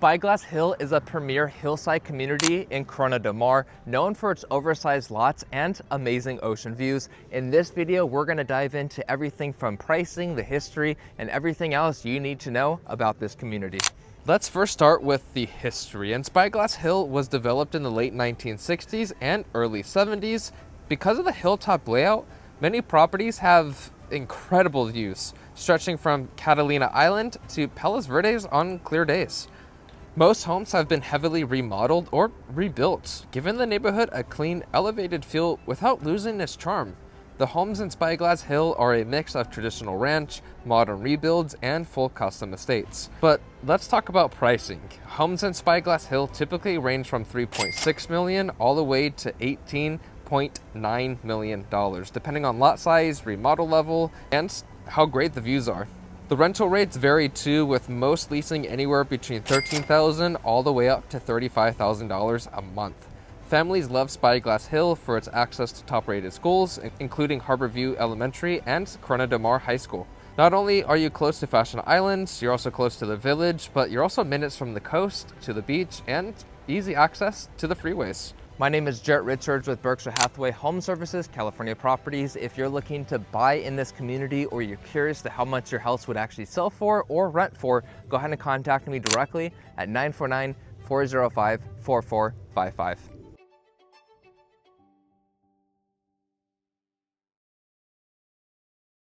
Spyglass Hill is a premier hillside community in Corona del Mar, known for its oversized lots and amazing ocean views. In this video, we're going to dive into everything from pricing, the history, and everything else you need to know about this community. Let's first start with the history. And Spyglass Hill was developed in the late 1960s and early 70s. Because of the hilltop layout, many properties have incredible views, stretching from Catalina Island to Palos Verdes on clear days. Most homes have been heavily remodeled or rebuilt, giving the neighborhood a clean, elevated feel without losing its charm. The homes in Spyglass Hill are a mix of traditional ranch, modern rebuilds, and full custom estates. But let's talk about pricing. Homes in Spyglass Hill typically range from $3.6 million all the way to $18.9 million, depending on lot size, remodel level, and how great the views are. The rental rates vary too, with most leasing anywhere between $13,000 all the way up to $35,000 a month. Families love Spyglass Hill for its access to top-rated schools, including Harbour Elementary and Corona del Mar High School. Not only are you close to Fashion Islands, you're also close to the village, but you're also minutes from the coast to the beach and easy access to the freeways. My name is Jarrett Richards with Berkshire Hathaway Home Services, California Properties. If you're looking to buy in this community or you're curious to how much your house would actually sell for or rent for, go ahead and contact me directly at 949-405-4455.